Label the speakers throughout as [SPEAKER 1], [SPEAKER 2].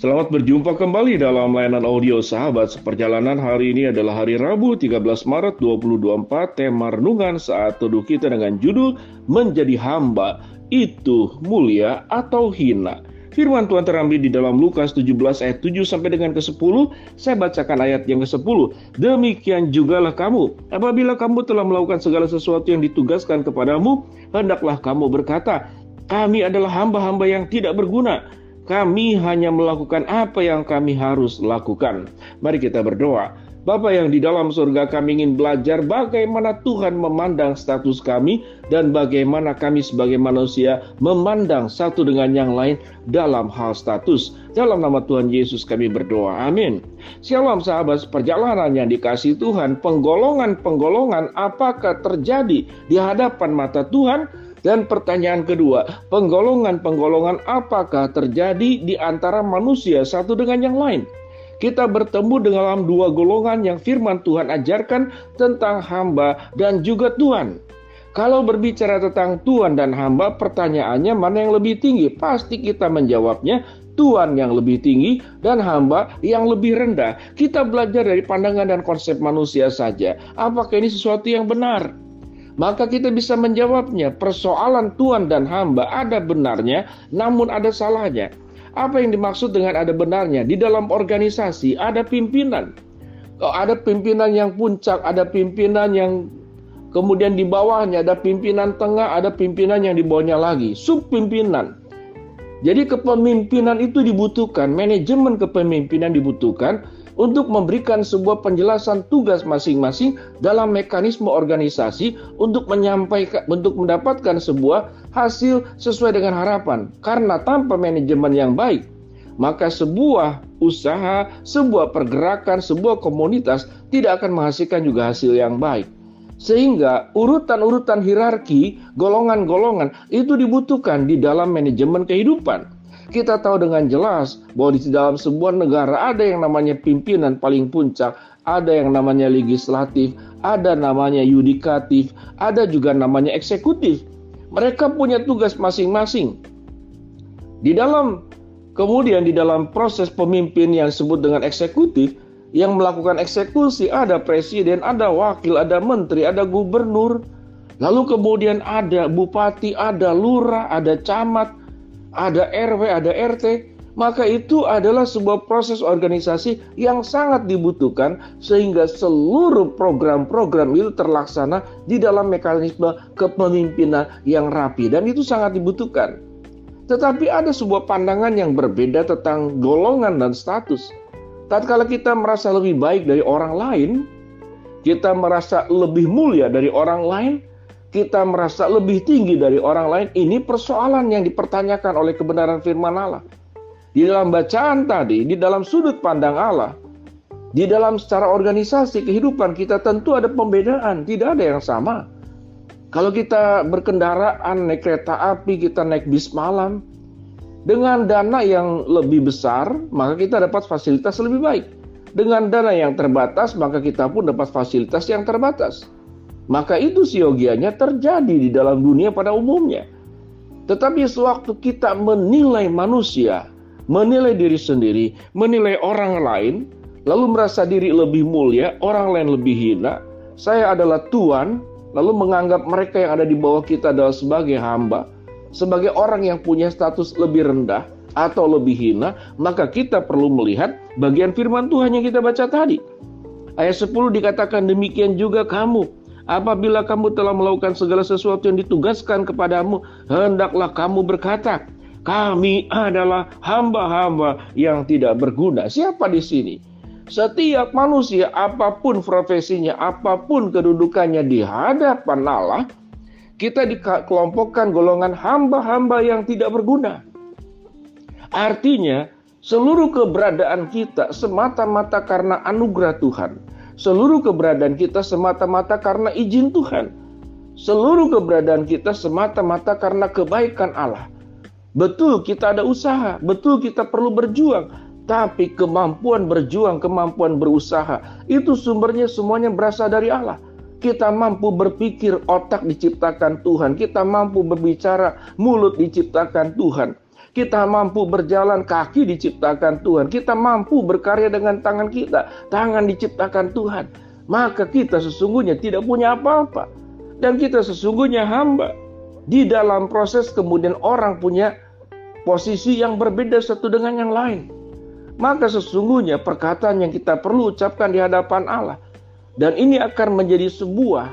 [SPEAKER 1] Selamat berjumpa kembali dalam layanan audio sahabat seperjalanan. Hari ini adalah hari Rabu 13 Maret 2024. Tema renungan saat teduh kita dengan judul Menjadi Hamba Itu Mulia atau Hina. Firman Tuhan terambil di dalam Lukas 17 ayat 7 sampai dengan ke-10. Saya bacakan ayat yang ke-10. Demikian jugalah kamu, apabila kamu telah melakukan segala sesuatu yang ditugaskan kepadamu, hendaklah kamu berkata, kami adalah hamba-hamba yang tidak berguna. Kami hanya melakukan apa yang kami harus lakukan. Mari kita berdoa. Bapa yang di dalam surga, kami ingin belajar bagaimana Tuhan memandang status kami dan bagaimana kami sebagai manusia memandang satu dengan yang lain dalam hal status. Dalam nama Tuhan Yesus kami berdoa. Amin. Shalom sahabat perjalanan yang dikasihi Tuhan. Penggolongan-penggolongan apakah terjadi di hadapan mata Tuhan? Dan pertanyaan kedua, penggolongan-penggolongan apakah terjadi di antara manusia satu dengan yang lain? Kita bertemu dalam dua golongan yang firman Tuhan ajarkan tentang hamba dan juga Tuhan. Kalau berbicara tentang Tuhan dan hamba, pertanyaannya mana yang lebih tinggi? Pasti kita menjawabnya Tuhan yang lebih tinggi dan hamba yang lebih rendah. Kita belajar dari pandangan dan konsep manusia saja. Apakah ini sesuatu yang benar? Maka kita bisa menjawabnya, persoalan Tuhan dan hamba ada benarnya, namun ada salahnya. Apa yang dimaksud dengan ada benarnya? Di dalam organisasi ada pimpinan. Ada pimpinan yang puncak, ada pimpinan yang kemudian di bawahnya, ada pimpinan tengah, ada pimpinan yang di bawahnya lagi, subpimpinan. Jadi kepemimpinan itu dibutuhkan, manajemen kepemimpinan dibutuhkan untuk memberikan sebuah penjelasan tugas masing-masing dalam mekanisme organisasi untuk mendapatkan sebuah hasil sesuai dengan harapan. Karena tanpa manajemen yang baik, maka sebuah usaha, sebuah pergerakan, sebuah komunitas tidak akan menghasilkan juga hasil yang baik. Sehingga urutan-urutan hierarki, golongan-golongan itu dibutuhkan di dalam manajemen kehidupan. Kita tahu dengan jelas bahwa di dalam sebuah negara ada yang namanya pimpinan paling puncak, ada yang namanya legislatif, ada namanya yudikatif, ada juga namanya eksekutif. Mereka punya tugas masing-masing. Kemudian di dalam proses pemimpin yang disebut dengan eksekutif, yang melakukan eksekusi ada presiden, ada wakil, ada menteri, ada gubernur. Lalu kemudian ada bupati, ada lurah, ada camat, ada RW, ada RT, maka itu adalah sebuah proses organisasi yang sangat dibutuhkan sehingga seluruh program-program itu terlaksana di dalam mekanisme kepemimpinan yang rapi dan itu sangat dibutuhkan. Tetapi ada sebuah pandangan yang berbeda tentang golongan dan status. Tatkala kita merasa lebih baik dari orang lain, kita merasa lebih mulia dari orang lain, kita merasa lebih tinggi dari orang lain, ini persoalan yang dipertanyakan oleh kebenaran firman Allah. Di dalam bacaan tadi, di dalam sudut pandang Allah, di dalam secara organisasi kehidupan kita tentu ada pembedaan, tidak ada yang sama. Kalau kita berkendaraan, naik kereta api, kita naik bis malam, dengan dana yang lebih besar, maka kita dapat fasilitas lebih baik. Dengan dana yang terbatas, maka kita pun dapat fasilitas yang terbatas. Maka itu siogianya terjadi di dalam dunia pada umumnya. Tetapi sewaktu kita menilai manusia, menilai diri sendiri, menilai orang lain, lalu merasa diri lebih mulia, orang lain lebih hina, saya adalah Tuhan, lalu menganggap mereka yang ada di bawah kita adalah sebagai hamba, sebagai orang yang punya status lebih rendah atau lebih hina, maka kita perlu melihat bagian firman Tuhan yang kita baca tadi. Ayat 10 dikatakan, demikian juga kamu, apabila kamu telah melakukan segala sesuatu yang ditugaskan kepadamu, hendaklah kamu berkata, kami adalah hamba-hamba yang tidak berguna. Siapa di sini? Setiap manusia, apapun profesinya, apapun kedudukannya di hadapan Allah, kita dikelompokkan golongan hamba-hamba yang tidak berguna. Artinya, seluruh keberadaan kita semata-mata karena anugerah Tuhan. Seluruh keberadaan kita semata-mata karena izin Tuhan. Seluruh keberadaan kita semata-mata karena kebaikan Allah. Betul kita ada usaha, betul kita perlu berjuang. Tapi kemampuan berjuang, kemampuan berusaha, itu sumbernya semuanya berasal dari Allah. Kita mampu berpikir, otak diciptakan Tuhan. Kita mampu berbicara, mulut diciptakan Tuhan. Kita mampu berjalan, kaki diciptakan Tuhan. Kita mampu berkarya dengan tangan kita, tangan diciptakan Tuhan. Maka kita sesungguhnya tidak punya apa-apa. Dan kita sesungguhnya hamba. Di dalam proses kemudian orang punya posisi yang berbeda satu dengan yang lain. Maka sesungguhnya perkataan yang kita perlu ucapkan di hadapan Allah. Dan ini akan menjadi sebuah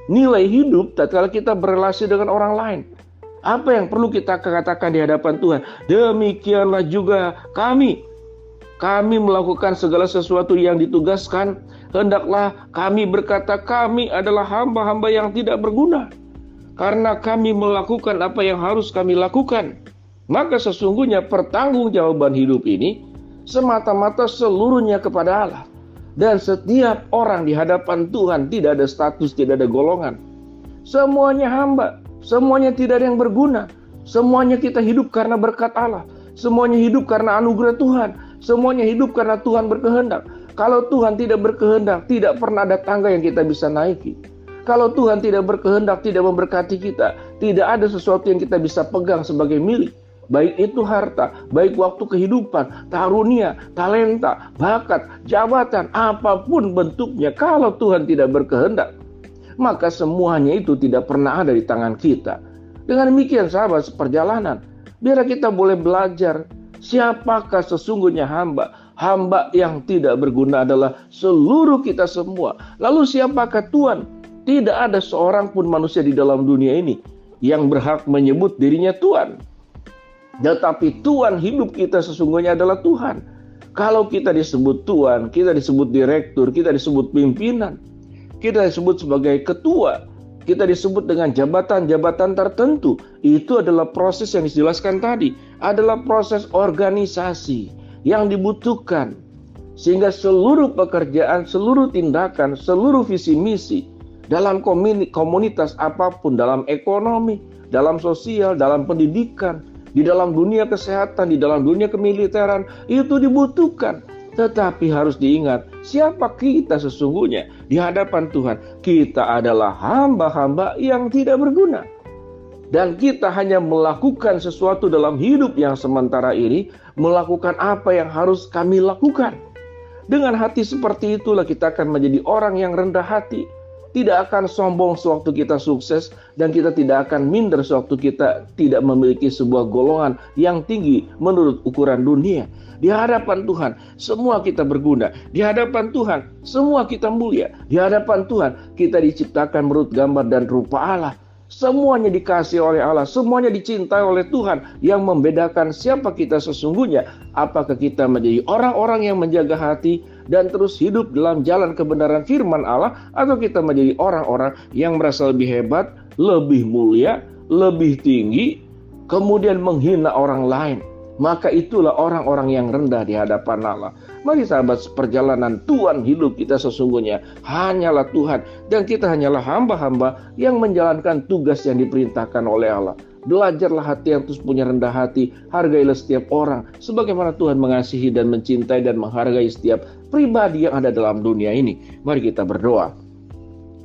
[SPEAKER 1] nilai hidup tatkala kita berrelasi dengan orang lain. Apa yang perlu kita katakan di hadapan Tuhan? Demikianlah juga kami melakukan segala sesuatu yang ditugaskan. Hendaklah kami berkata kami adalah hamba-hamba yang tidak berguna. Karena kami melakukan apa yang harus kami lakukan. Maka sesungguhnya pertanggungjawaban hidup ini semata-mata seluruhnya kepada Allah. Dan setiap orang di hadapan Tuhan tidak ada status, tidak ada golongan. Semuanya hamba, semuanya tidak ada yang berguna. Semuanya kita hidup karena berkat Allah. Semuanya hidup karena anugerah Tuhan. Semuanya hidup karena Tuhan berkehendak. Kalau Tuhan tidak berkehendak, tidak pernah ada tangga yang kita bisa naiki. Kalau Tuhan tidak berkehendak, tidak memberkati kita, tidak ada sesuatu yang kita bisa pegang sebagai milik. Baik itu harta, baik waktu kehidupan, karunia, talenta, bakat, jabatan, apapun bentuknya. Kalau Tuhan tidak berkehendak, maka semuanya itu tidak pernah ada di tangan kita. Dengan demikian sahabat seperjalanan, biar kita boleh belajar siapakah sesungguhnya hamba. Hamba yang tidak berguna adalah seluruh kita semua. Lalu siapakah Tuhan? Tidak ada seorang pun manusia di dalam dunia ini yang berhak menyebut dirinya Tuhan. Tetapi Tuhan hidup kita sesungguhnya adalah Tuhan. Kalau kita disebut Tuhan, kita disebut direktur, kita disebut pimpinan, kita disebut sebagai ketua, kita disebut dengan jabatan-jabatan tertentu. Itu adalah proses yang dijelaskan tadi. Adalah proses organisasi yang dibutuhkan. Sehingga seluruh pekerjaan, seluruh tindakan, seluruh visi misi dalam komunitas apapun, dalam ekonomi, dalam sosial, dalam pendidikan, di dalam dunia kesehatan, di dalam dunia kemiliteran, itu dibutuhkan. Tetapi harus diingat, siapa kita sesungguhnya di hadapan Tuhan? Kita adalah hamba-hamba yang tidak berguna. Dan kita hanya melakukan sesuatu dalam hidup yang sementara ini, melakukan apa yang harus kami lakukan. Dengan hati seperti itulah kita akan menjadi orang yang rendah hati. Tidak akan sombong sewaktu kita sukses, dan kita tidak akan minder sewaktu kita tidak memiliki sebuah golongan yang tinggi menurut ukuran dunia. Di hadapan Tuhan, semua kita berguna. Di hadapan Tuhan, semua kita mulia. Di hadapan Tuhan, kita diciptakan menurut gambar dan rupa Allah. Semuanya dikasihi oleh Allah, semuanya dicintai oleh Tuhan. Yang membedakan siapa kita sesungguhnya, apakah kita menjadi orang-orang yang menjaga hati dan terus hidup dalam jalan kebenaran firman Allah, atau kita menjadi orang-orang yang merasa lebih hebat, lebih mulia, lebih tinggi, kemudian menghina orang lain. Maka itulah orang-orang yang rendah di hadapan Allah. Mari sahabat seperjalanan, Tuhan hidup kita sesungguhnya hanyalah Tuhan. Dan kita hanyalah hamba-hamba yang menjalankan tugas yang diperintahkan oleh Allah. Belajarlah hati yang terus punya rendah hati. Hargailah setiap orang sebagaimana Tuhan mengasihi dan mencintai dan menghargai setiap pribadi yang ada dalam dunia ini. Mari kita berdoa.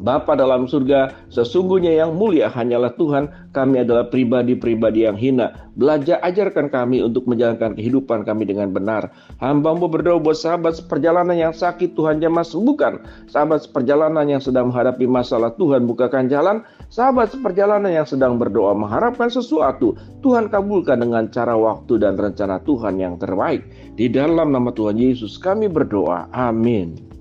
[SPEAKER 1] Bapa dalam surga, sesungguhnya yang mulia hanyalah Tuhan. Kami adalah pribadi-pribadi yang hina. Belajar ajarkan kami untuk menjalankan kehidupan kami dengan benar. Hamba-Mu berdoa buat sahabat seperjalanan yang sakit, Tuhan jamah sembuhkan. Sahabat seperjalanan yang sedang menghadapi masalah, Tuhan bukakan jalan. Sahabat seperjalanan yang sedang berdoa mengharapkan sesuatu, Tuhan kabulkan dengan cara, waktu, dan rencana Tuhan yang terbaik. Di dalam nama Tuhan Yesus kami berdoa. Amin.